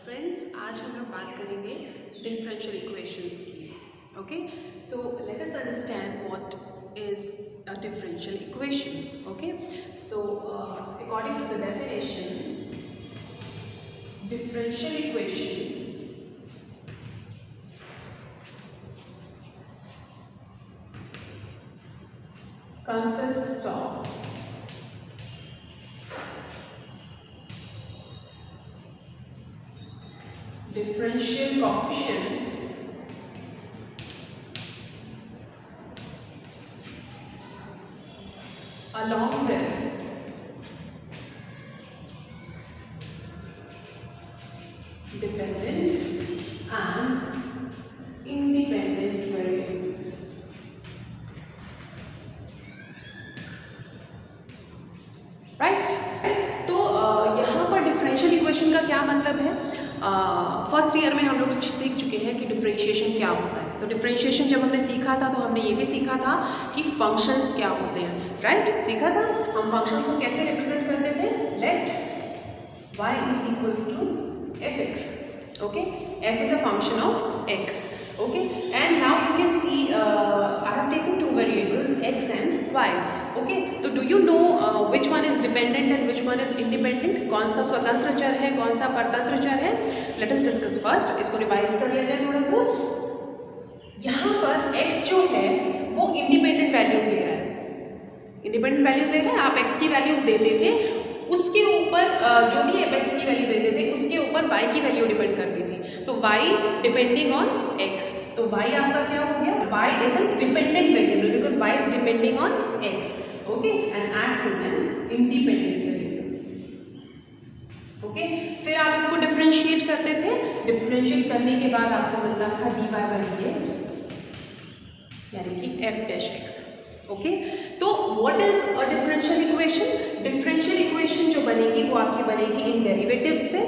Friends, आज हम लोग बात करेंगे डिफरेंशियल इक्वेशंस की. Okay, so let us understand what is a differential equation. Okay, so according to the definition, differential equation consists of differential coefficients along with dependent and independent variables. Right. तो यहाँ पर differential equation का क्या मतलब है? First year में हम लोग सीख चुके हैं कि डिफरेंशिएशन क्या होता है. तो डिफरेंशिएशन जब हमने सीखा था तो हमने ये भी सीखा था कि फंक्शंस क्या होते हैं. राइट, सीखा था. हम फंक्शंस को कैसे रिप्रेजेंट करते थे? Let y is equals to fx. Okay, f is a function of x. Okay, and now you can see I have taken two variables x and y. Okay, तो do you know which one is dependent and which one is independent? कौन सा स्वतंत्र चर है, कौन सा परतंत्र चर है? Let us discuss first. इसको रिवाइज कर लेते हैं थोड़ा सा. यहाँ पर x जो है वो इंडिपेंडेंट वैल्यूज ले रहा है. इंडिपेंडेंट वैल्यूज ले रहा है. आप x की वैल्यूज देते थे, उसके ऊपर जो भी x की वैल्यू देते थे उसके ऊपर y की वैल्यू डिपेंड करती थी. तो y डिपेंडिंग ऑन x, तो y आपका क्या हो गया? y is a dependent variable because y is depending on x. Okay, and x is an independent variable. Okay, फिर आप इसको डिफरेंशिएट करते थे. डिफरेंशिएट करने के बाद आपको मिलता था dy बाई dx यानी कि f डैश x. ओके, तो what is a differential equation? Differential equation जो बनेगी वो आपकी बनेगी इन डेरिवेटिव से.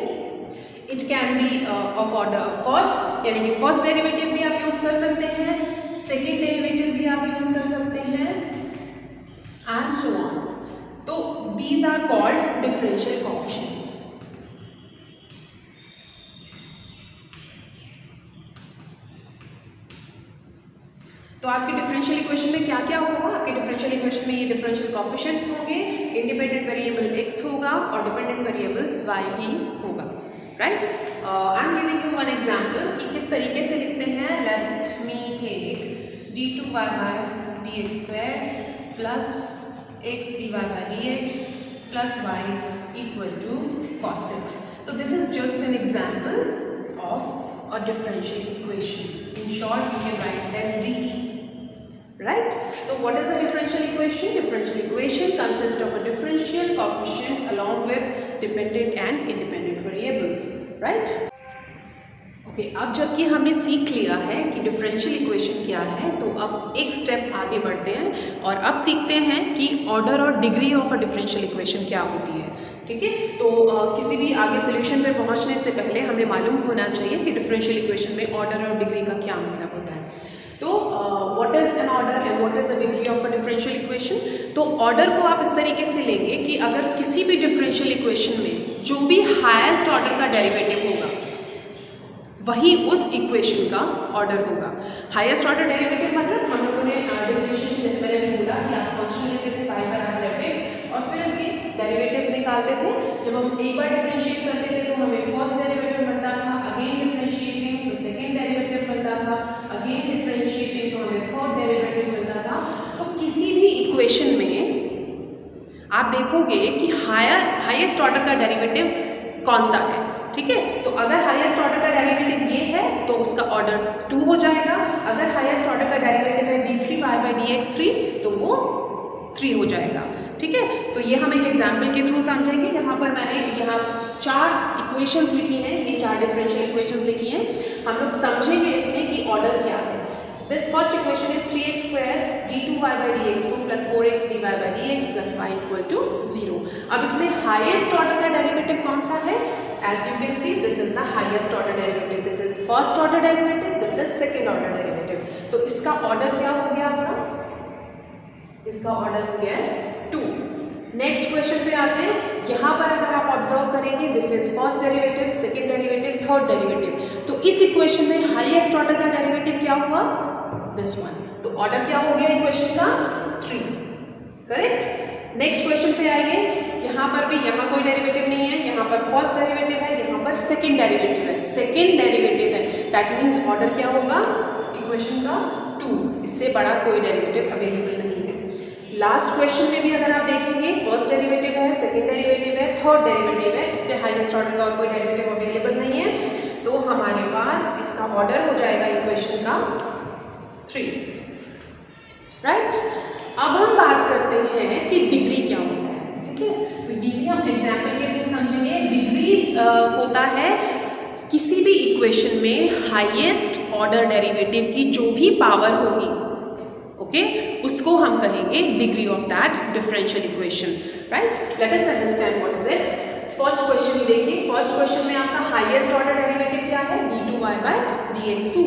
It can be of order first, यानी कि फर्स्ट डेरिवेटिव भी आप यूज कर सकते हैं, सेकेंड डेरिवेटिव भी आप यूज कर सकते हैं, एंड सो ऑन. तो these are called differential coefficients. तो आपके डिफरेंशियल इक्वेशन में क्या क्या होगा? आपके डिफरेंशियल इक्वेशन में ये डिफरेंशियल कोएफिशिएंट्स होंगे, इंडिपेंडेंट वेरिएबल x होगा और डिपेंडेंट वेरिएबल y भी होगा. Right, I am giving you one example कि किस तरीके से लिखते हैं. Let me take d2y by dx square plus x dy by dx plus y equal to cos x. तो this is just an example of a differential equation. In short, you can write as DE. Right? So what is a differential equation? Differential equation consists of a differential coefficient along with dependent and independent variables. Right? Okay, अब जबकि हमने सीख लिया है कि differential equation क्या है, तो अब एक स्टेप आगे बढ़ते हैं और अब सीखते हैं कि ऑर्डर और degree of a differential equation क्या होती है. ठीक है, तो किसी भी आगे सोल्यूशन पे पहुंचने से पहले हमें मालूम होना चाहिए कि डिफरेंशियल इक्वेशन में ऑर्डर और डिग्री का क्या मतलब होता है. तो what is an order and what is a degree of a differential equation? तो ऑर्डर को आप इस तरीके से लेंगे कि अगर किसी भी डिफरेंशियल इक्वेशन में जो भी हाईएस्ट ऑर्डर का डेरिवेटिव होगा वही उस इक्वेशन का ऑर्डर होगा. हाईएस्ट ऑर्डर डेरिवेटिव मतलब हम लोगों ने डिफरेंशिएशन जैसे पहले भी बोला कि आप फंक्शन लेते थे y बराबर fx और फिर इसके डेरिवेटिव्स निकालते थे. जब हम एक बार डिफरेंशिएट करते थे तो हमें फर्स्ट डेरिवेटिव मिलता था, अगेन डिफरेंशिएटिंग तो सेकंड डेरिवेटिव मिलता था, अगेन डिफरेंशिएटिंग तो हमें थर्ड डेरिवेटिव मिलता था. तो किसी भी इक्वेशन में आप देखोगे कि हाईएस्ट ऑर्डर का डेरिवेटिव कौन सा है. ठीक है, तो अगर हाईएस्ट ऑर्डर का डेरिवेटिव ये है तो उसका ऑर्डर 2 हो जाएगा. अगर हाईएस्ट ऑर्डर का डेरिवेटिव है d3y बाई dx3 तो वो 3 हो जाएगा. ठीक है, तो ये हम एक एग्जांपल के थ्रू समझेंगे. यहाँ पर मैंने यहाँ 4 इक्वेशंस लिखी हैं, ये 4 डिफरेंशियल इक्वेशंस लिखी हैं. हम लोग समझेंगे इसमें कि ऑर्डर क्या है. This first equation is 3x square d2y by dx2 plus 4x dy by dx plus y equal to 0. अब इसमें हाईएस्ट ऑर्डर का डेरिवेटिव कौन सा है? As you can see, this is the highest order derivative. This is first order derivative. This is second order derivative. तो इसका order क्या हो गया आपका? इसका ऑर्डर हो गया 2. नेक्स्ट क्वेश्चन पे आते हैं. यहाँ पर अगर आप ऑब्जर्व करेंगे, this is first derivative, second derivative, third derivative. तो इस इक्वेशन में हाईएस्ट ऑर्डर का डेरिवेटिव क्या हुआ? This one. तो ऑर्डर क्या हो गया इक्वेशन का? 3। करेक्ट। नेक्स्ट क्वेश्चन पे आइए। यहाँ पर भी यहाँ कोई डेरिवेटिव नहीं है, यहाँ पर फर्स्ट डेरिवेटिव है, यहाँ पर सेकंड डेरिवेटिव है, सेकंड डेरिवेटिव है, दैट मीन्स ऑर्डर क्या होगा इक्वेशन का? 2। इससे बड़ा कोई डेरिवेटिव अवेलेबल नहीं है। लास्ट क्वेश्चन में भी अगर आप देखेंगे फर्स्ट डेरिवेटिव है, सेकंड डेरिवेटिव है, थर्ड डेरिवेटिव है, इससे हाईएस्ट ऑर्डर का और कोई डेरिवेटिव अवेलेबल नहीं है, तो हमारे पास इसका ऑर्डर हो जाएगा इक्वेशन का 3। राइट। अब हम बात करते हैं कि डिग्री क्या होता है। ठीक है, तो ये भी हम एग्जाम्पल के थ्रू समझेंगे। डिग्री होता है किसी भी इक्वेशन में हाईएस्ट ऑर्डर डेरिवेटिव की जो भी पावर होगी, ओके, उसको हम कहेंगे degree of that differential equation. Right, let us understand what is it. First question ही देखिए। फर्स्ट क्वेश्चन में आपका हाईएस्ट ऑर्डर डेरिवेटिव क्या है? d2y/dx2।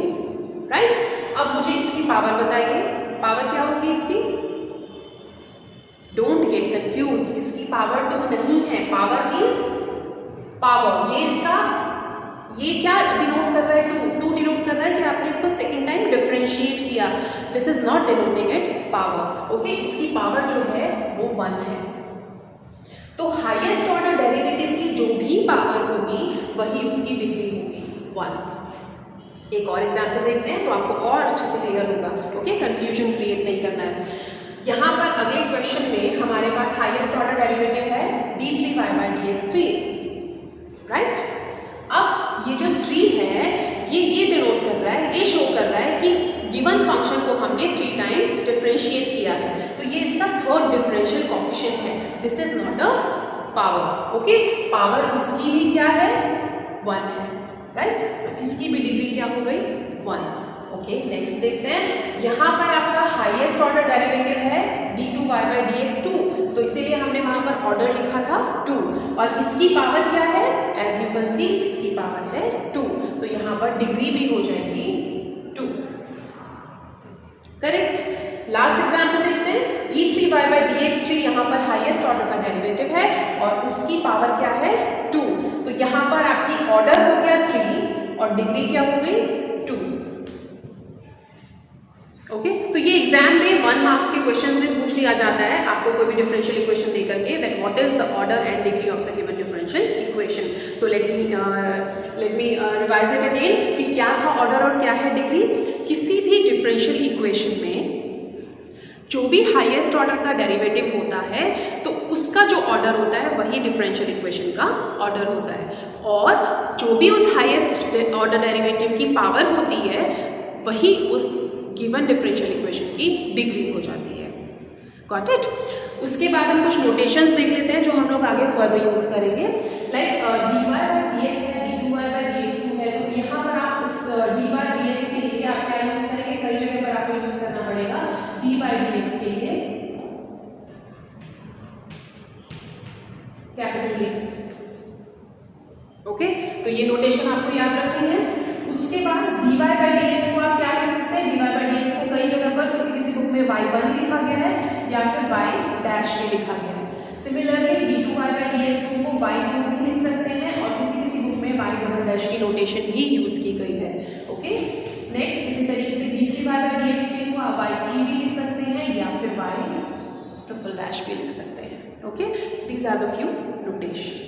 राइट। अब मुझे इसकी पावर बताइए, पावर क्या होगी इसकी? डोंट गेट कंफ्यूज, इसकी पावर 2 नहीं है। पावर मीन्स पावर, ये इसका, ये क्या डिनोट कर रहा है? 2 डिनोट कर रहा है कि आपने इसको सेकेंड टाइम डिफरेंशिएट किया। This is not denoting it's power. Okay, इसकी पावर जो है वो 1 है। तो हाईएस्ट ऑर्डर डेरिवेटिव की जो भी पावर होगी वही उसकी डिग्री होगी 1। एक और एग्जाम्पल देखते हैं तो आपको और अच्छे से क्लियर होगा। ओके, कंफ्यूजन क्रिएट नहीं करना है। यहाँ पर अगले क्वेश्चन में हमारे पास हाईएस्ट ऑर्डर डेरिवेटिव है d3y/dx3। राइट। अब ये जो 3 है ये डिनोट कर रहा है, ये शो कर रहा है कि गिवन फंक्शन को हमने 3 टाइम्स डिफरेंशिएट किया है, तो ये इसका थर्ड डिफरेंशियल कोएफिशिएंट है। This is not a power. Okay, power इसकी भी क्या है? 1 है। राइट, तो इसकी भी डिग्री क्या हो गई? 1। ओके, नेक्स्ट देखते हैं। यहाँ पर आपका हाईएस्ट ऑर्डर डेरिवेटिव है d2y/dx2, तो इसीलिए हमने वहां पर ऑर्डर लिखा था 2, और इसकी पावर क्या है? एज यू कैन सी इसकी पावर है 2, तो यहाँ पर डिग्री भी हो जाएगी 2। करेक्ट। लास्ट एग्जाम्पल देखते हैं। d3y/dx3 यहाँ पर हाईएस्ट ऑर्डर का डेरिवेटिव है और उसकी पावर क्या है? 2, तो यहाँ पर आपकी ऑर्डर हो गया 3 और डिग्री क्या हो गई? 2। ओके, तो ये एग्जाम में 1 मार्क्स के क्वेश्चंस में पूछ लिया जाता है आपको कोई भी डिफरेंशियल इक्वेशन दे करके, that what is the order and degree of the given differential equation. तो let me revise it again कि क्या था ऑर्डर और क्या है डिग्री। किसी भी डिफरेंशियल इक्वेशन में जो भी हाईएस्ट ऑर्डर का डेरिवेटिव होता है तो उसका जो ऑर्डर होता है वही डिफरेंशियल इक्वेशन का ऑर्डर होता है, और जो भी उस हाईएस्ट ऑर्डर डेरिवेटिव की पावर होती है वही उस गिवन डिफरेंशियल इक्वेशन की डिग्री हो जाती है। Got it. उसके बाद हम कुछ नोटेशंस देख लेते हैं जो हम लोग आगे फर्दर यूज करेंगे। लाइक dy/dx है, d2y/dx2 है, तो यहाँ पर आप इस dy/dx के लिए आप क्या यूज करेंगे? कई जगह पर आपको यूज करना पड़ेगा d/dx के लिए कैपिटल D। ओके, तो ये नोटेशन आपको याद रखनी है। उसके बाद dy/dx को आप क्या लिख सकते हैं? dy/dx को कई जगह पर किसी बुक में y1 लिखा गया है या फिर y' में लिखा गया है। सिमिलरली d2y/dx को y2 भी लिख सकते हैं और किसी बुक में y" की नोटेशन भी यूज की गई है। ओके, नेक्स्ट इसी तरीके से d3y/dx3 को आप y3 भी लिख सकते हैं या फिर y" भी लिख सकते हैं। Okay, these are the few notations.